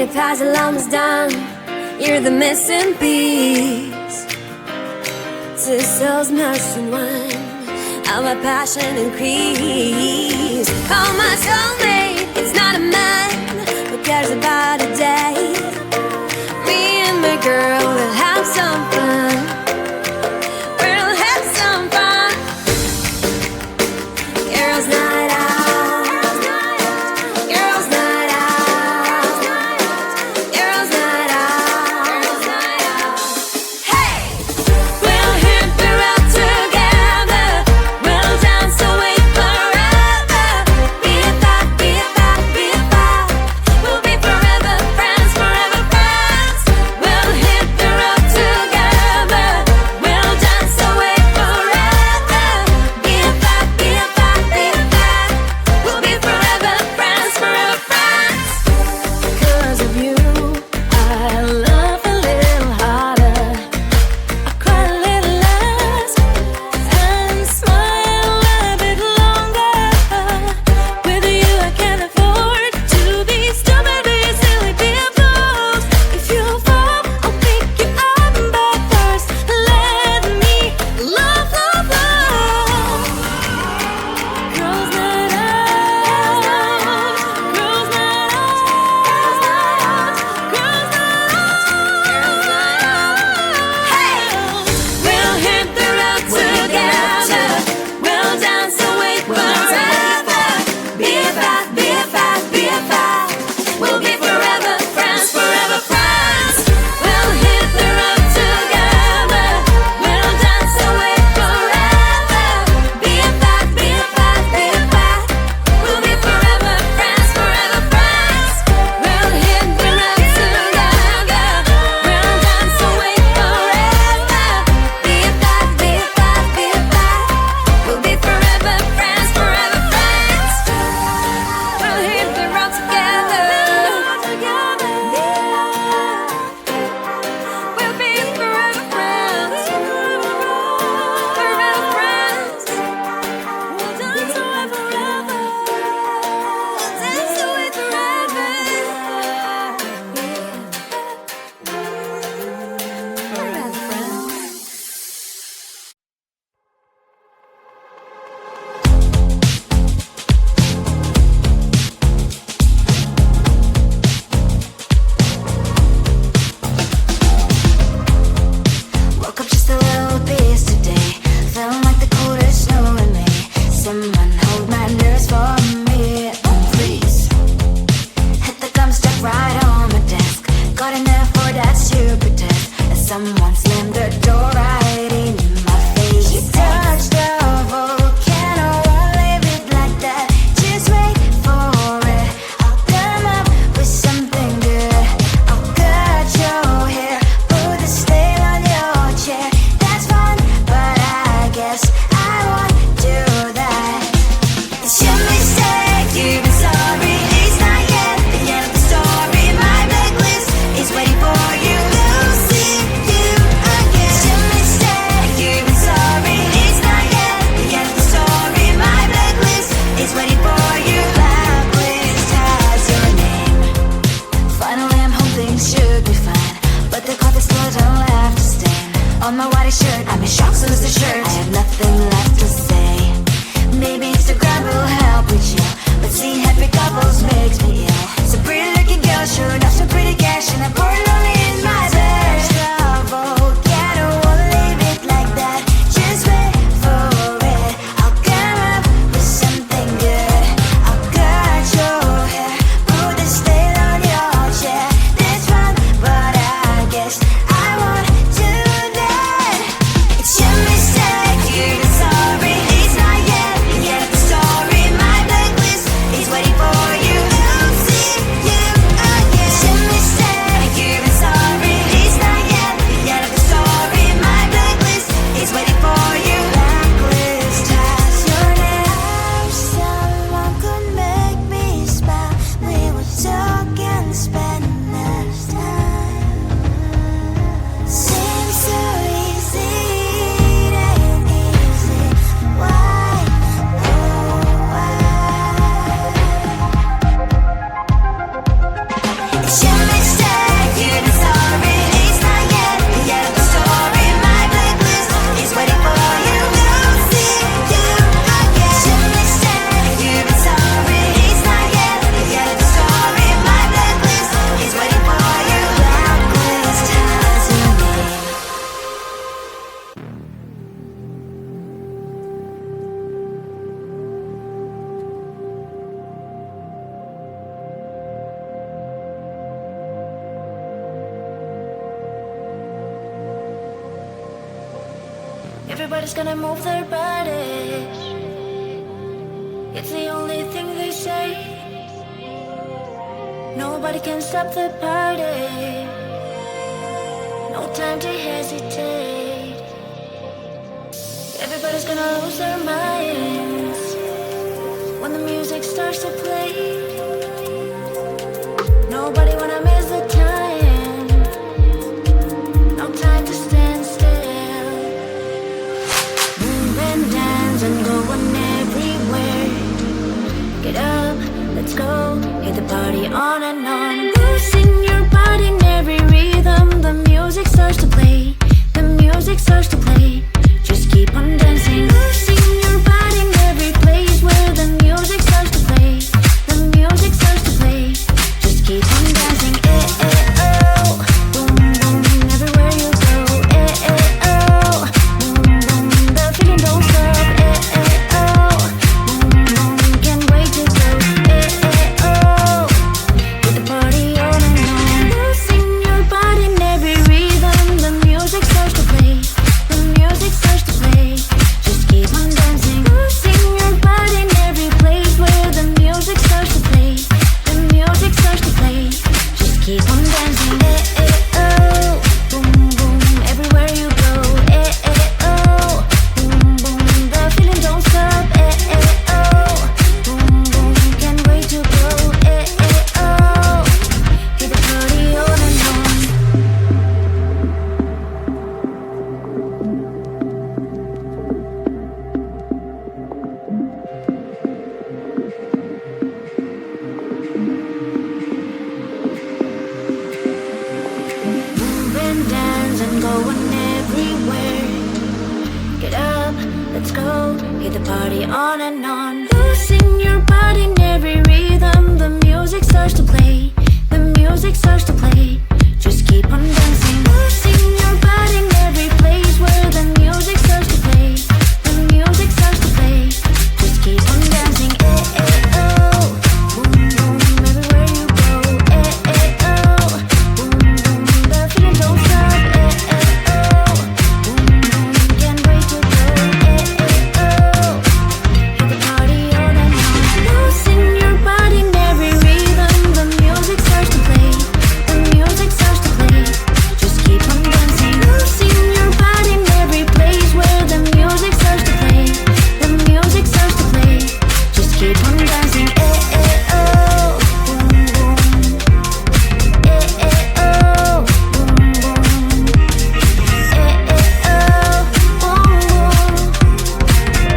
the puzzle almost done. You're the missing piece. Two souls merged in one. How my passion increase. Oh, my soulmate, it's not a man who cares about a date. Me and my girl will have some fun. We'll have some fun. Girls' night out. Girls' night out. Girls' night out. Hey! We'll hit the road together. We'll dance away forever. Be it back, be it back, be it back. We'll be forever friends, forever friends. We'll hit the Everybody's gonna move their body. It's the only thing they say. Nobody can stop the party. No time to hesitate. Everybody's gonna lose their minds when the music starts to play. Nobody wanna miss the time. No time to stand still. Move and dance and going everywhere. Get up, let's go, hit the party on and on. Losing your body in every rhythm. The music starts to play. The music starts to play. Just keep on dancing. Losing your body in every place where the music starts to play. The music starts to play. Just keep on dancing. Eh, eh, oh. Boom, boom, everywhere you go. Eh, eh, oh. Boom, boom, the feeling don't stop. Eh, eh, oh. Boom, boom, can't wait to go. Eh, eh, oh. Get the party on and on. Losing your body in every rhythm. The music starts to play. The music starts to play. Just keep on dancing. Losing your body in every place where the music starts to play. The music starts to play. Just keep on dancing. Eh, eh, oh. Boom, boom, everywhere you go. Eh, eh, oh. Boom, boom, the feeling don't stop. Eh, eh, oh. Boom, boom, can't wait to go. Eh, eh, oh. Get the party on and on. Move and dance and going everywhere. Get up, let's go, hit the party on and on. Losing your body in every rhythm. The music starts to play. The music starts to play. Just keep on dancing. Losing your body in every place where the music starts to play. The music starts to play. Just keep on dancing. Eh, eh, oh. Boom, boom, everywhere you go. Eh, eh, oh. Boom, boom, the feeling don't stop. Eh, eh, oh. Boom, boom, can't wait to go. Eh, eh, oh. Hit the party on and on. Losing your body in every rhythm. The music starts to play. The music starts to play. Just keep on dancing. Losing your body in every place where the music starts to play. The music starts to play. Just keep on dancing. Eh, eh, oh. Boom, boom. Eh, eh, oh. Boom, boom. Eh, eh, oh. Boom, boom.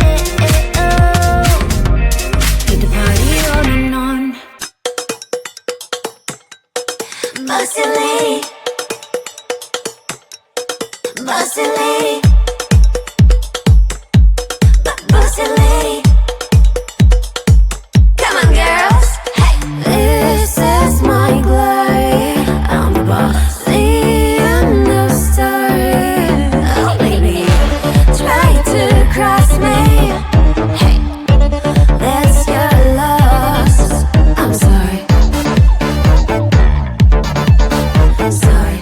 Eh, eh, oh. Hit the party on and on. Bossy lady, bossy lady, bossy lady. Come on, girls. Hey, this is my glory. I'm the boss, the end of story. Oh, baby, try to cross me. Hey, that's your loss. I'm sorry. Sorry.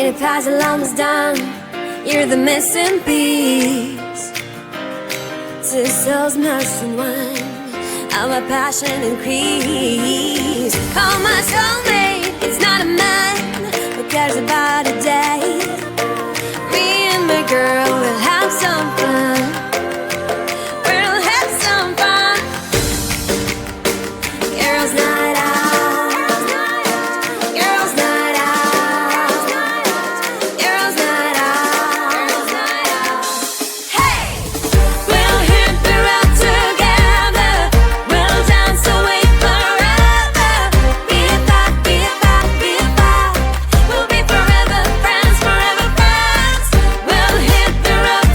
your puzzle almost done. You're the missing piece to souls merged in one. How my passion increase. Call my soulmate, it's not a man who cares about a day. Me and my girl will have some fun. We'll have some fun. Girls' night out. Girls' night out. Girls' night out. Hey! We'll hit the road together. We'll dance away forever. Be a pop, be a pop, be a pop. We'll be forever friends, forever friends. We'll hit the road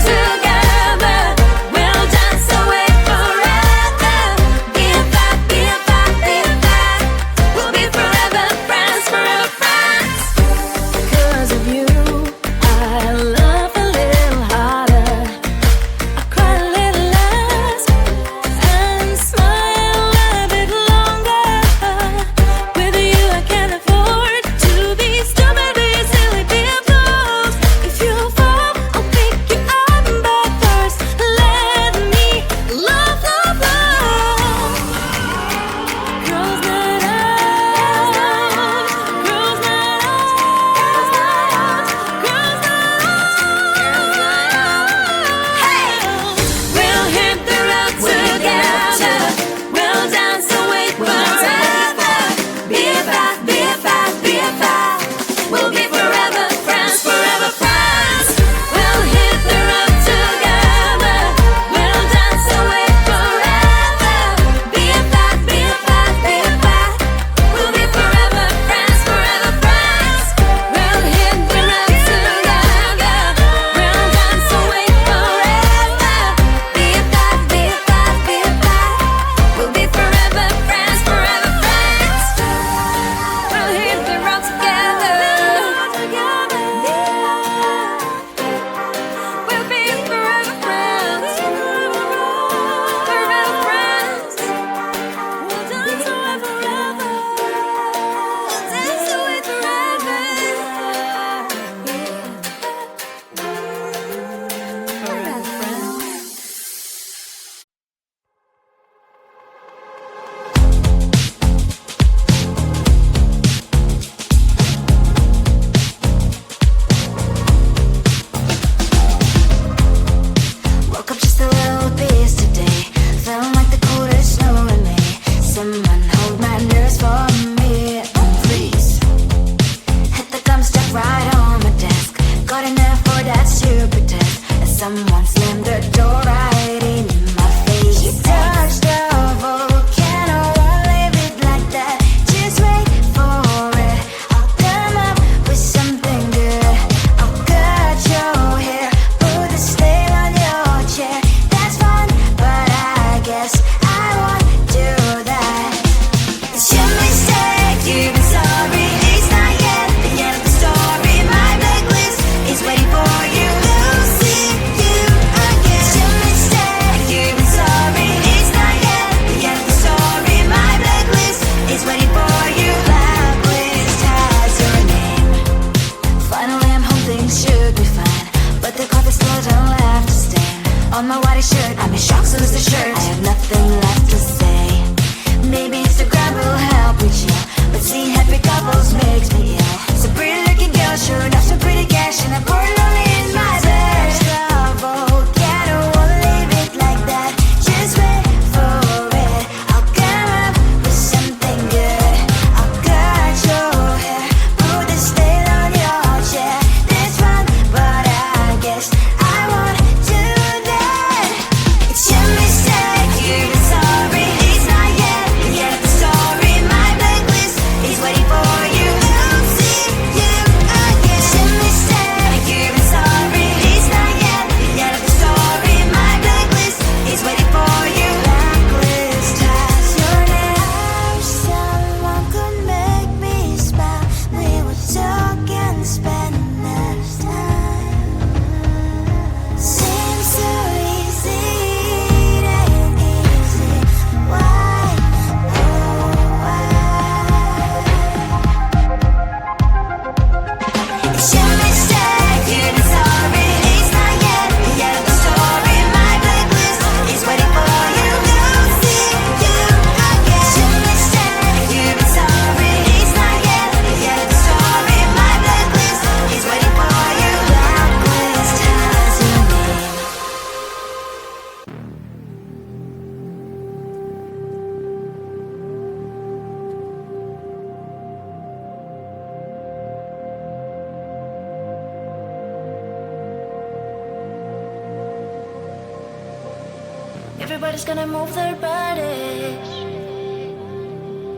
Everybody's gonna move their bodies.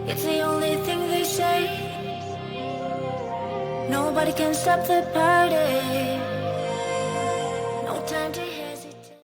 It's the only thing they say. Nobody can stop the party. No time to